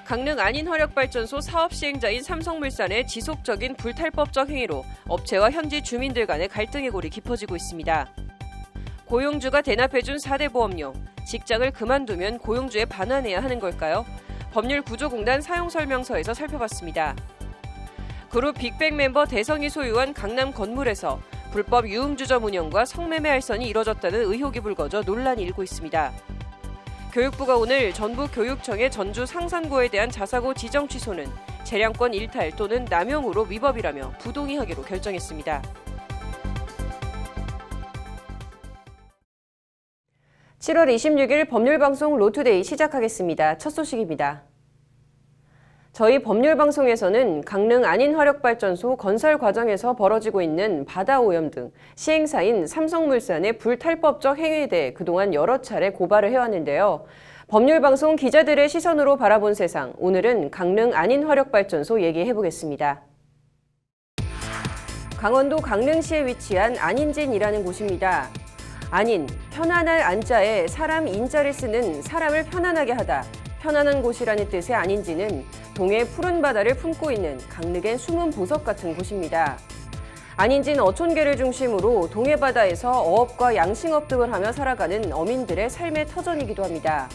강릉 안인화력발전소 사업 시행자인 삼성물산의 지속적인 불탈법적 행위로 업체와 현지 주민들 간의 갈등의 골이 깊어지고 있습니다. 고용주가 대납해준 4대 보험료, 직장을 그만두면 고용주에 반환해야 하는 걸까요? 법률구조공단 사용설명서에서 살펴봤습니다. 그룹 빅뱅 멤버 대성이 소유한 강남 건물에서 불법 유흥주점 운영과 성매매 알선이 이뤄졌다는 의혹이 불거져 논란이 일고 있습니다. 교육부가 오늘 전북교육청의 전주 상산고에 대한 자사고 지정 취소는 재량권 일탈 또는 남용으로 위법이라며 부동의하기로 결정했습니다. 7월 26일 법률방송 로투데이 시작하겠습니다. 첫 소식입니다. 저희 법률방송에서는 강릉 안인화력발전소 건설 과정에서 벌어지고 있는 바다 오염 등 시행사인 삼성물산의 불탈법적 행위에 대해 그동안 여러 차례 고발을 해왔는데요. 법률방송 기자들의 시선으로 바라본 세상, 오늘은 강릉 안인화력발전소 얘기해보겠습니다. 강원도 강릉시에 위치한 안인진이라는 곳입니다. 안인, 편안할 안자에 사람 인자를 쓰는 사람을 편안하게 하다. 편안한 곳이라는 뜻의 안인지는 동해 푸른 바다를 품고 있는 강릉의 숨은 보석 같은 곳입니다. 안인진 어촌계를 중심으로 동해 바다에서 어업과 양식업 등을 하며 살아가는 어민들의 삶의 터전이기도 합니다.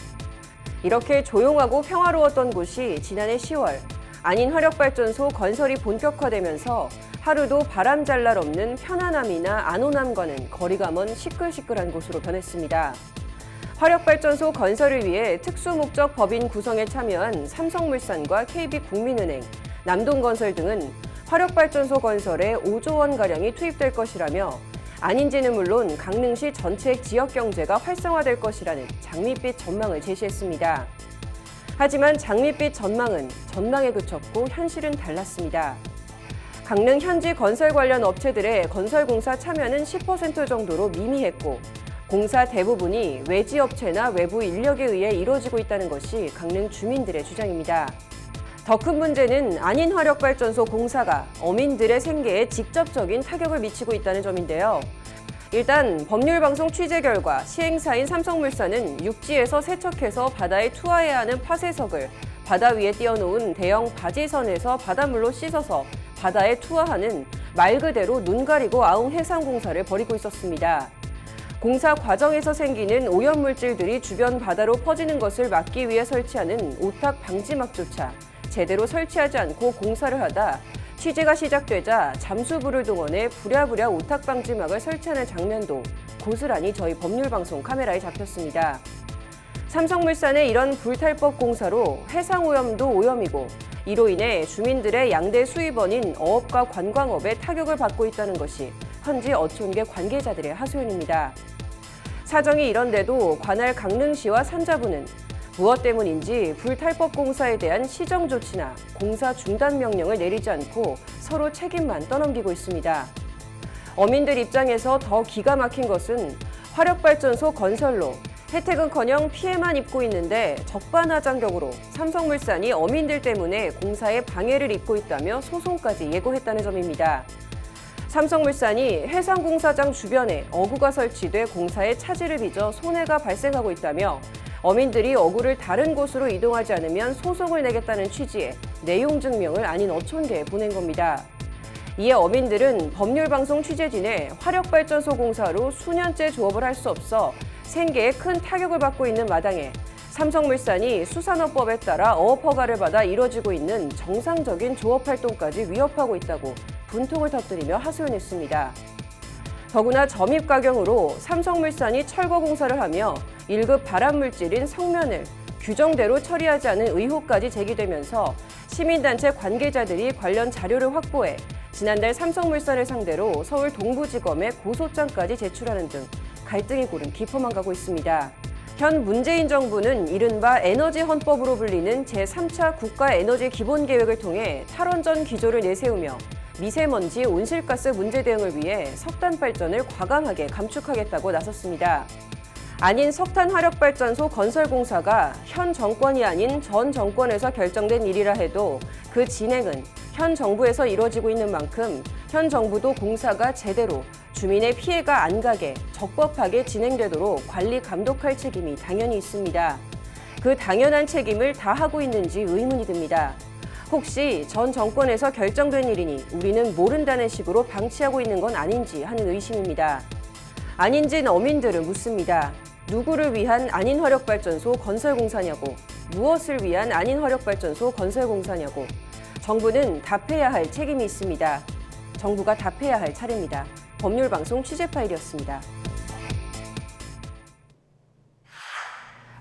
이렇게 조용하고 평화로웠던 곳이 지난해 10월 안인화력발전소 건설이 본격화되면서 하루도 바람 잘 날 없는 편안함이나 안온함과는 거리가 먼 시끌시끌한 곳으로 변했습니다. 화력발전소 건설을 위해 특수목적 법인 구성에 참여한 삼성물산과 KB국민은행, 남동건설 등은 화력발전소 건설에 5조 원가량이 투입될 것이라며 안인지는 물론 강릉시 전체 지역경제가 활성화될 것이라는 장밋빛 전망을 제시했습니다. 하지만 장밋빛 전망은 전망에 그쳤고 현실은 달랐습니다. 강릉 현지 건설 관련 업체들의 건설공사 참여는 10% 정도로 미미했고 공사 대부분이 외지 업체나 외부 인력에 의해 이루어지고 있다는 것이 강릉 주민들의 주장입니다. 더 큰 문제는 안인화력발전소 공사가 어민들의 생계에 직접적인 타격을 미치고 있다는 점인데요. 일단 법률방송 취재 결과 시행사인 삼성물산은 육지에서 세척해서 바다에 투하해야 하는 파쇄석을 바다 위에 띄워놓은 대형 바지선에서 바닷물로 씻어서 바다에 투하하는 말 그대로 눈 가리고 아웅 해상공사를 벌이고 있었습니다. 공사 과정에서 생기는 오염물질들이 주변 바다로 퍼지는 것을 막기 위해 설치하는 오탁 방지막조차 제대로 설치하지 않고 공사를 하다 취재가 시작되자 잠수부를 동원해 부랴부랴 오탁 방지막을 설치하는 장면도 고스란히 저희 법률방송 카메라에 잡혔습니다. 삼성물산의 이런 불탈법 공사로 해상오염도 오염이고 이로 인해 주민들의 양대 수입원인 어업과 관광업에 타격을 받고 있다는 것이 현지 어촌계 관계자들의 하소연입니다. 사정이 이런데도 관할 강릉시와 산자부는 무엇 때문인지 불탈법 공사에 대한 시정 조치나 공사 중단 명령을 내리지 않고 서로 책임만 떠넘기고 있습니다. 어민들 입장에서 더 기가 막힌 것은 화력발전소 건설로 혜택은커녕 피해만 입고 있는데 적반하장격으로 삼성물산이 어민들 때문에 공사에 방해를 입고 있다며 소송까지 예고했다는 점입니다. 삼성물산이 해상공사장 주변에 어구가 설치돼 공사에 차질을 빚어 손해가 발생하고 있다며 어민들이 어구를 다른 곳으로 이동하지 않으면 소송을 내겠다는 취지의 내용 증명을 아닌 어촌계에 보낸 겁니다. 이에 어민들은 법률방송 취재진의 화력발전소 공사로 수년째 조업을 할 수 없어 생계에 큰 타격을 받고 있는 마당에 삼성물산이 수산업법에 따라 어업 허가를 받아 이뤄지고 있는 정상적인 조업 활동까지 위협하고 있다고 분통을 터뜨리며 하소연했습니다. 더구나 점입 가경으로 삼성물산이 철거 공사를 하며 1급 발암물질인 성면을 규정대로 처리하지 않은 의혹까지 제기되면서 시민단체 관계자들이 관련 자료를 확보해 지난달 삼성물산을 상대로 서울 동부지검에 고소장까지 제출하는 등 갈등의 골은 깊어만 가고 있습니다. 현 문재인 정부는 이른바 에너지 헌법으로 불리는 제3차 국가에너지 기본계획을 통해 탈원전 기조를 내세우며 미세먼지, 온실가스 문제 대응을 위해 석탄 발전을 과감하게 감축하겠다고 나섰습니다. 안인 석탄화력발전소 건설공사가 현 정권이 아닌 전 정권에서 결정된 일이라 해도 그 진행은 현 정부에서 이루어지고 있는 만큼 현 정부도 공사가 제대로 주민의 피해가 안 가게 적법하게 진행되도록 관리 감독할 책임이 당연히 있습니다. 그 당연한 책임을 다하고 있는지 의문이 듭니다. 혹시 전 정권에서 결정된 일이니 우리는 모른다는 식으로 방치하고 있는 건 아닌지 하는 의심입니다. 안인진 어민들은 묻습니다. 누구를 위한 안인화력발전소 건설공사냐고, 무엇을 위한 안인화력발전소 건설공사냐고. 정부는 답해야 할 책임이 있습니다. 정부가 답해야 할 차례입니다. 법률방송 취재파일이었습니다.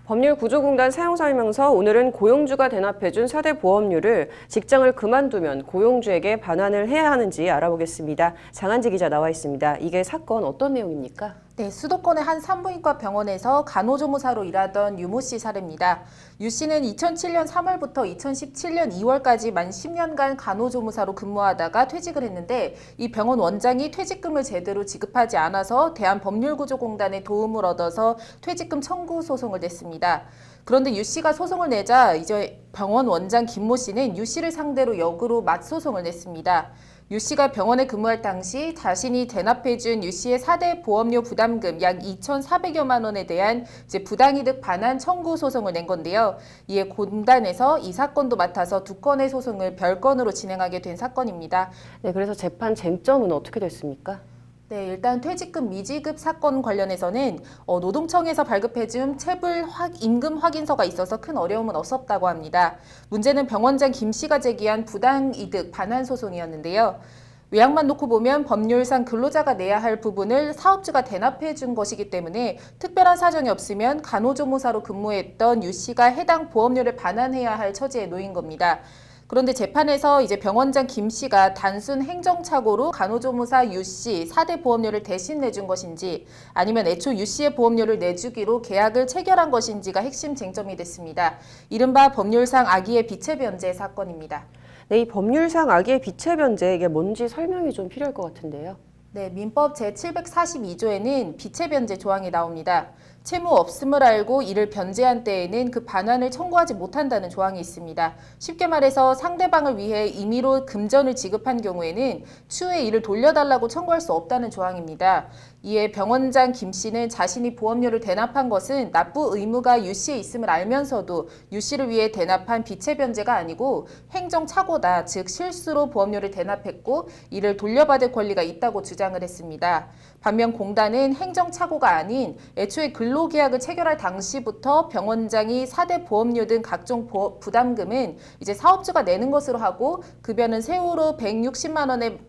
법률구조공단 사용설명서, 오늘은 고용주가 대납해준 4대 보험료를 직장을 그만두면 고용주에게 반환을 해야 하는지 알아보겠습니다. 장한지 기자 나와 있습니다. 이게 사건 어떤 내용입니까? 네, 수도권의 한 산부인과 병원에서 간호조무사로 일하던 유모 씨 사례입니다. 유 씨는 2007년 3월부터 2017년 2월까지 만 10년간 간호조무사로 근무하다가 퇴직을 했는데 이 병원 원장이 퇴직금을 제대로 지급하지 않아서 대한법률구조공단의 도움을 얻어서 퇴직금 청구 소송을 냈습니다. 그런데 유 씨가 소송을 내자 이제 병원 원장 김모 씨는 유 씨를 상대로 역으로 맞소송을 냈습니다. 유 씨가 병원에 근무할 당시 자신이 대납해준 유 씨의 4대 보험료 부담금 약 2,400여만 원에 대한 부당이득 반환 청구 소송을 낸 건데요. 이에 공단에서 이 사건도 맡아서 2건의 소송을 별건으로 진행하게 된 사건입니다. 네, 그래서 재판 쟁점은 어떻게 됐습니까? 네, 일단 퇴직금 미지급 사건 관련해서는 노동청에서 발급해준 체불 임금 확인서가 있어서 큰 어려움은 없었다고 합니다. 문제는 병원장 김 씨가 제기한 부당이득 반환 소송이었는데요. 외양만 놓고 보면 법률상 근로자가 내야 할 부분을 사업주가 대납해 준 것이기 때문에 특별한 사정이 없으면 간호조무사로 근무했던 유 씨가 해당 보험료를 반환해야 할 처지에 놓인 겁니다. 그런데 재판에서 이제 병원장 김 씨가 단순 행정착오로 간호조무사 유 씨 4대 보험료를 대신 내준 것인지 아니면 애초 유 씨의 보험료를 내주기로 계약을 체결한 것인지가 핵심 쟁점이 됐습니다. 이른바 법률상 악의의 비체 변제 사건입니다. 네, 이 법률상 악의의 비체 변제, 이게 뭔지 설명이 좀 필요할 것 같은데요. 네, 민법 제742조에는 비체 변제 조항이 나옵니다. 채무 없음을 알고 이를 변제한 때에는 그 반환을 청구하지 못한다는 조항이 있습니다. 쉽게 말해서 상대방을 위해 임의로 금전을 지급한 경우에는 추후에 이를 돌려달라고 청구할 수 없다는 조항입니다. 이에 병원장 김 씨는 자신이 보험료를 대납한 것은 납부 의무가 유 씨에 있음을 알면서도 유 씨를 위해 대납한 비체 변제가 아니고 행정착오다, 즉 실수로 보험료를 대납했고 이를 돌려받을 권리가 있다고 주장을 했습니다. 반면 공단은 행정착오가 아닌 애초에 근로계약을 체결할 당시부터 병원장이 4대 보험료 등 각종 부담금은 이제 사업주가 내는 것으로 하고 급여는 세후로 160만 원에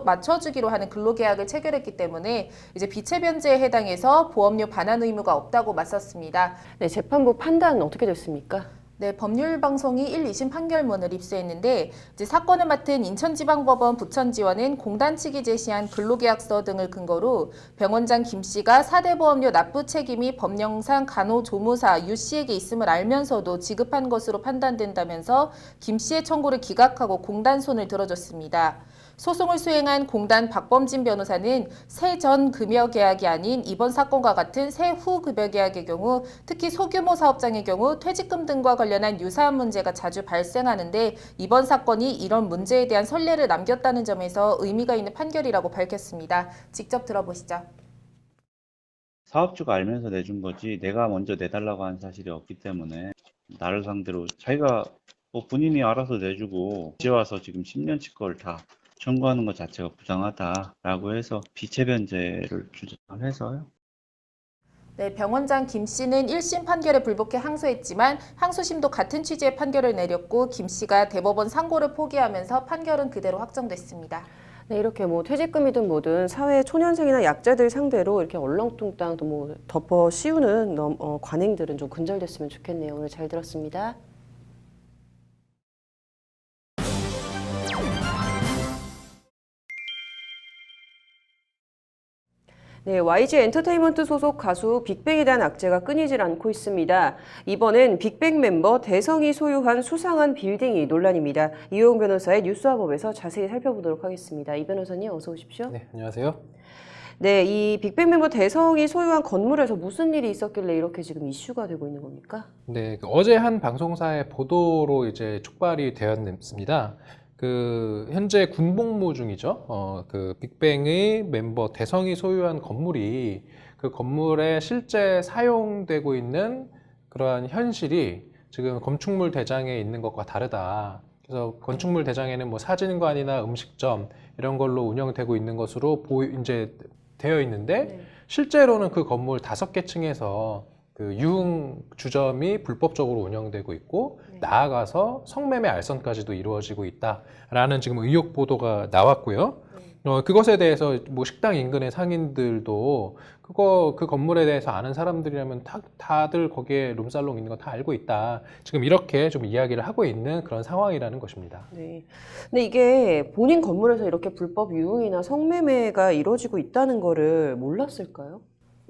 맞춰주기로 하는 근로계약을 체결했기 때문에 이제 비체 변제에 해당해서 보험료 반환 의무가 없다고 맞섰습니다. 네, 재판부 판단은 어떻게 됐습니까? 네, 법률방송이 1, 2심 판결문을 입수했는데 이제 사건을 맡은 인천지방법원 부천지원은 공단 측이 제시한 근로계약서 등을 근거로 병원장 김 씨가 4대 보험료 납부 책임이 법령상 간호조무사 유 씨에게 있음을 알면서도 지급한 것으로 판단된다면서 김 씨의 청구를 기각하고 공단 손을 들어줬습니다. 소송을 수행한 공단 박범진 변호사는 세전 급여 계약이 아닌 이번 사건과 같은 세후 급여 계약의 경우 특히 소규모 사업장의 경우 퇴직금 등과 관련한 유사한 문제가 자주 발생하는데 이번 사건이 이런 문제에 대한 선례를 남겼다는 점에서 의미가 있는 판결이라고 밝혔습니다. 직접 들어보시죠. 사업주가 알면서 내준 거지 내가 먼저 내달라고 한 사실이 없기 때문에 나를 상대로 자기가 본인이 알아서 내주고 이제 와서 지금 10년치 걸 다 청구하는 것 자체가 부당하다라고 해서 비체 변제를 주장을 해서요. 네, 병원장 김 씨는 1심 판결에 불복해 항소했지만 항소심도 같은 취지의 판결을 내렸고 김 씨가 대법원 상고를 포기하면서 판결은 그대로 확정됐습니다. 네, 이렇게 퇴직금이든 뭐든 사회 초년생이나 약자들 상대로 이렇게 얼렁뚱땅 또 덮어 씌우는 관행들은 좀 근절됐으면 좋겠네요. 오늘 잘 들었습니다. 네, YG 엔터테인먼트 소속 가수 빅뱅에 대한 악재가 끊이질 않고 있습니다. 이번엔 빅뱅 멤버 대성이 소유한 수상한 빌딩이 논란입니다. 이호영 변호사의 뉴스와법에서 자세히 살펴보도록 하겠습니다. 이 변호사님 어서 오십시오. 네, 안녕하세요. 네, 이 빅뱅 멤버 대성이 소유한 건물에서 무슨 일이 있었길래 이렇게 지금 이슈가 되고 있는 겁니까? 네, 어제 한 방송사의 보도로 이제 촉발이 되었습니다. 현재 군복무 중이죠. 빅뱅의 멤버 대성이 소유한 건물이 그 건물에 실제 사용되고 있는 그러한 현실이 지금 건축물 대장에 있는 것과 다르다. 그래서 건축물 대장에는 뭐 사진관이나 음식점 이런 걸로 운영되고 있는 것으로 이제 되어 있는데 네. 실제로는 그 건물 5개 층에서 그 유흥 주점이 불법적으로 운영되고 있고 네. 나아가서 성매매 알선까지도 이루어지고 있다라는 지금 의혹 보도가 나왔고요. 그것에 대해서 뭐 식당 인근의 상인들도 그 건물에 대해서 아는 사람들이라면 다들 거기에 룸살롱 있는 거 다 알고 있다. 지금 이렇게 좀 이야기를 하고 있는 그런 상황이라는 것입니다. 네. 근데 이게 본인 건물에서 이렇게 불법 유흥이나 성매매가 이루어지고 있다는 거를 몰랐을까요?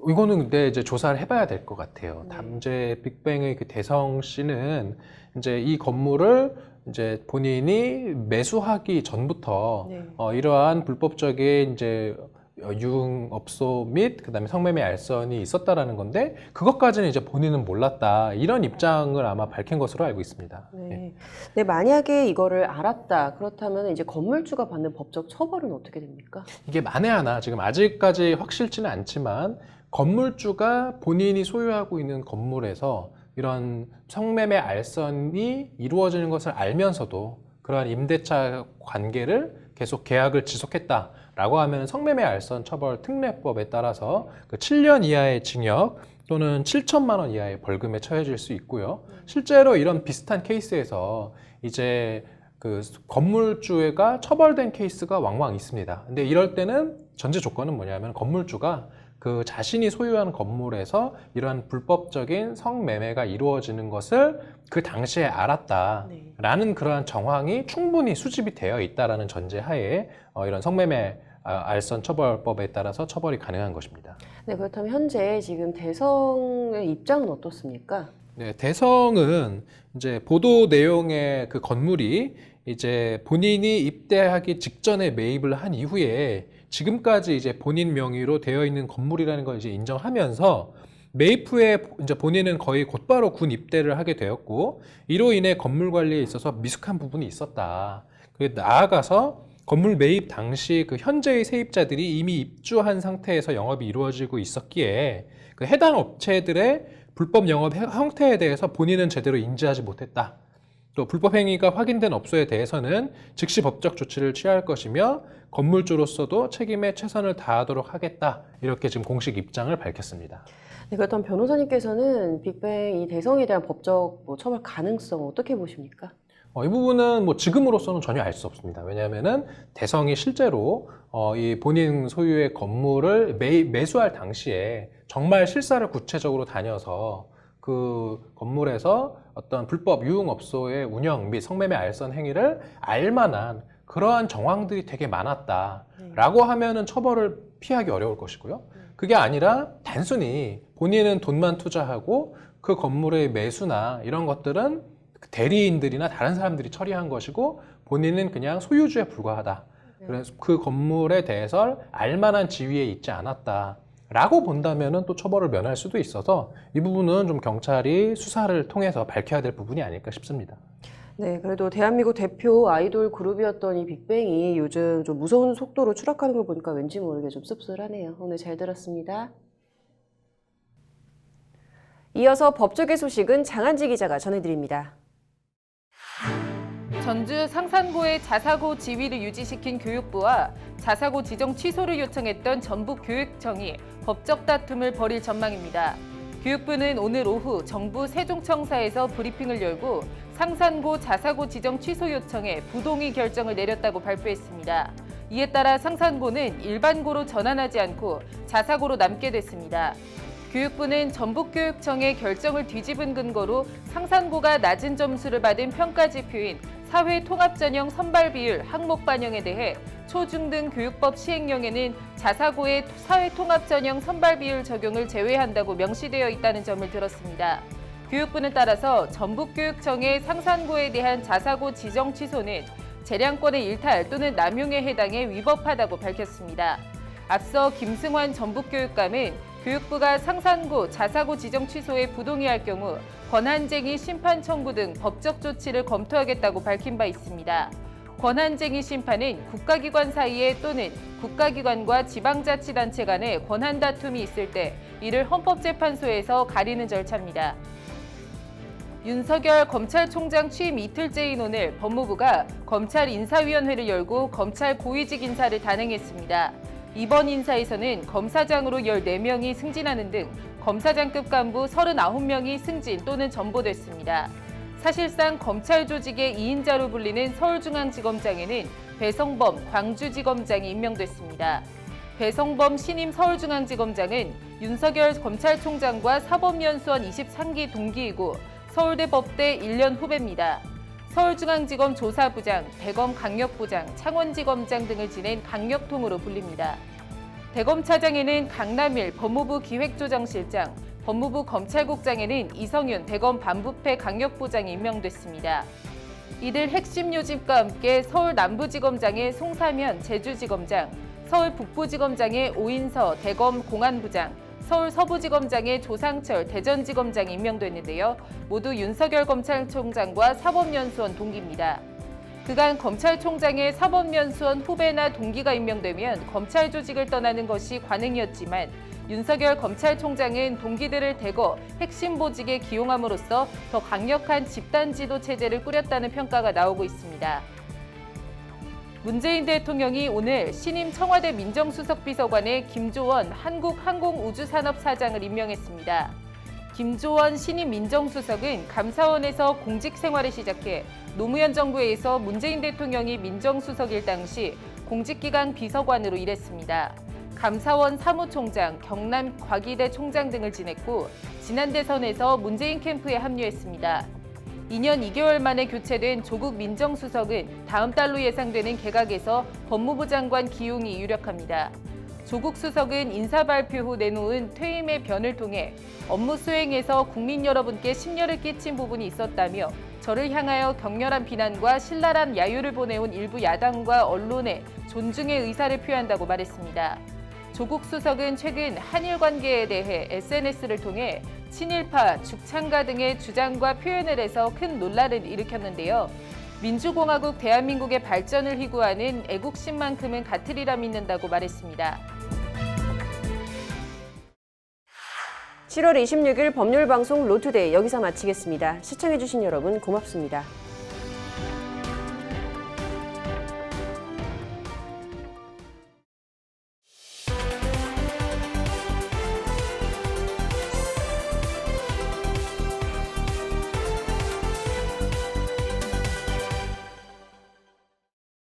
이거는 근데 이제 조사를 해봐야 될 것 같아요. 네. 담제 빅뱅의 그 대성 씨는 이제 이 건물을 이제 본인이 매수하기 전부터 네. 이러한 불법적인 이제 유흥업소 및 그다음에 성매매 알선이 있었다라는 건데 그것까지는 이제 본인은 몰랐다 이런 입장을 아마 밝힌 것으로 알고 있습니다. 네. 네. 근데 만약에 이거를 알았다. 그렇다면 이제 건물주가 받는 법적 처벌은 어떻게 됩니까? 이게 만에 하나 지금 아직까지 확실치는 않지만 건물주가 본인이 소유하고 있는 건물에서 이런 성매매 알선이 이루어지는 것을 알면서도 그러한 임대차 관계를 계속 계약을 지속했다라고 하면 성매매 알선 처벌 특례법에 따라서 그 7년 이하의 징역 또는 7천만 원 이하의 벌금에 처해질 수 있고요. 실제로 이런 비슷한 케이스에서 이제 그 건물주가 처벌된 케이스가 왕왕 있습니다. 근데 이럴 때는 전제 조건은 뭐냐면 건물주가 그 자신이 소유하는 건물에서 이러한 불법적인 성매매가 이루어지는 것을 그 당시에 알았다라는 그러한 정황이 충분히 수집이 되어 있다라는 전제하에 이런 성매매 알선 처벌법에 따라서 처벌이 가능한 것입니다. 네, 그렇다면 현재 지금 대성의 입장은 어떻습니까? 네, 대성은 이제 보도 내용의 그 건물이 이제 본인이 입대하기 직전에 매입을 한 이후에 지금까지 이제 본인 명의로 되어 있는 건물이라는 걸 이제 인정하면서 매입 후에 이제 본인은 거의 곧바로 군 입대를 하게 되었고 이로 인해 건물 관리에 있어서 미숙한 부분이 있었다. 그리고 나아가서 건물 매입 당시 그 현재의 세입자들이 이미 입주한 상태에서 영업이 이루어지고 있었기에 그 해당 업체들의 불법 영업 형태에 대해서 본인은 제대로 인지하지 못했다. 또 불법 행위가 확인된 업소에 대해서는 즉시 법적 조치를 취할 것이며 건물주로서도 책임에 최선을 다하도록 하겠다. 이렇게 지금 공식 입장을 밝혔습니다. 네, 그렇다면 변호사님께서는 빅뱅 이 대성에 대한 법적 처벌 가능성 어떻게 보십니까? 이 부분은 뭐 지금으로서는 전혀 알 수 없습니다. 왜냐하면은 대성이 실제로 이 본인 소유의 건물을 매수할 당시에 정말 실사를 구체적으로 다녀서 그 건물에서 어떤 불법 유흥업소의 운영 및 성매매 알선 행위를 알만한 그러한 정황들이 되게 많았다라고 하면은 처벌을 피하기 어려울 것이고요. 그게 아니라 단순히 본인은 돈만 투자하고 그 건물의 매수나 이런 것들은 대리인들이나 다른 사람들이 처리한 것이고 본인은 그냥 소유주에 불과하다. 그래서 그 건물에 대해서 알만한 지위에 있지 않았다라고 본다면은 또 처벌을 면할 수도 있어서 이 부분은 좀 경찰이 수사를 통해서 밝혀야 될 부분이 아닐까 싶습니다. 네, 그래도 대한민국 대표 아이돌 그룹이었던 이 빅뱅이 요즘 좀 무서운 속도로 추락하는 걸 보니까 왠지 모르게 좀 씁쓸하네요. 오늘 잘 들었습니다. 이어서 법조계 소식은 장한지 기자가 전해드립니다. 전주 상산고의 자사고 지위를 유지시킨 교육부와 자사고 지정 취소를 요청했던 전북교육청이 법적 다툼을 벌일 전망입니다. 교육부는 오늘 오후 정부 세종청사에서 브리핑을 열고 상산고 자사고 지정 취소 요청에 부동의 결정을 내렸다고 발표했습니다. 이에 따라 상산고는 일반고로 전환하지 않고 자사고로 남게 됐습니다. 교육부는 전북교육청의 결정을 뒤집은 근거로 상산고가 낮은 점수를 받은 평가지표인 사회통합전형 선발비율 항목 반영에 대해 초중등 교육법 시행령에는 자사고의 사회통합전형 선발비율 적용을 제외한다고 명시되어 있다는 점을 들었습니다. 교육부는 따라서 전북교육청의 상산고에 대한 자사고 지정 취소는 재량권의 일탈 또는 남용에 해당해 위법하다고 밝혔습니다. 앞서 김승환 전북교육감은 교육부가 상산고 자사고 지정 취소에 부동의할 경우 권한쟁의 심판 청구 등 법적 조치를 검토하겠다고 밝힌 바 있습니다. 권한쟁의 심판은 국가기관 사이에 또는 국가기관과 지방자치단체 간의 권한 다툼이 있을 때 이를 헌법재판소에서 가리는 절차입니다. 윤석열 검찰총장 취임 이틀째인 오늘 법무부가 검찰 인사위원회를 열고 검찰 고위직 인사를 단행했습니다. 이번 인사에서는 검사장으로 14명이 승진하는 등 검사장급 간부 39명이 승진 또는 전보됐습니다. 사실상 검찰 조직의 2인자로 불리는 서울중앙지검장에는 배성범 광주지검장이 임명됐습니다. 배성범 신임 서울중앙지검장은 윤석열 검찰총장과 사법연수원 23기 동기이고 서울대 법대 1년 후배입니다. 서울중앙지검 조사부장, 대검강력부장, 창원지검장 등을 지낸 강력통으로 불립니다. 대검차장에는 강남일 법무부 기획조정실장, 법무부 검찰국장에는 이성윤 대검 반부패 강력부장이 임명됐습니다. 이들 핵심 요직과 함께 서울 남부지검장의 송사면 제주지검장, 서울 북부지검장의 오인서 대검 공안부장, 서울 서부지검장의 조상철 대전지검장이 임명됐는데요. 모두 윤석열 검찰총장과 사법연수원 동기입니다. 그간 검찰총장의 사법연수원 후배나 동기가 임명되면 검찰 조직을 떠나는 것이 관행이었지만 윤석열 검찰총장은 동기들을 대거 핵심 보직에 기용함으로써 더 강력한 집단 지도 체제를 꾸렸다는 평가가 나오고 있습니다. 문재인 대통령이 오늘 신임 청와대 민정수석 비서관에 김조원 한국항공우주산업사장을 임명했습니다. 김조원 신임 민정수석은 감사원에서 공직 생활을 시작해 노무현 정부에서 문재인 대통령이 민정수석일 당시 공직기강 비서관으로 일했습니다. 감사원 사무총장, 경남과기대 총장 등을 지냈고 지난 대선에서 문재인 캠프에 합류했습니다. 2년 2개월 만에 교체된 조국 민정수석은 다음 달로 예상되는 개각에서 법무부 장관 기용이 유력합니다. 조국 수석은 인사 발표 후 내놓은 퇴임의 변을 통해 업무 수행에서 국민 여러분께 심려를 끼친 부분이 있었다며 저를 향하여 격렬한 비난과 신랄한 야유를 보내온 일부 야당과 언론에 존중의 의사를 표한다고 말했습니다. 조국 수석은 최근 한일 관계에 대해 SNS를 통해 친일파, 죽창가 등의 주장과 표현을 해서 큰 논란을 일으켰는데요. 민주공화국 대한민국의 발전을 희구하는 애국심만큼은 같으리라 믿는다고 말했습니다. 7월 26일 법률방송 로투데이 여기서 마치겠습니다. 시청해주신 여러분 고맙습니다.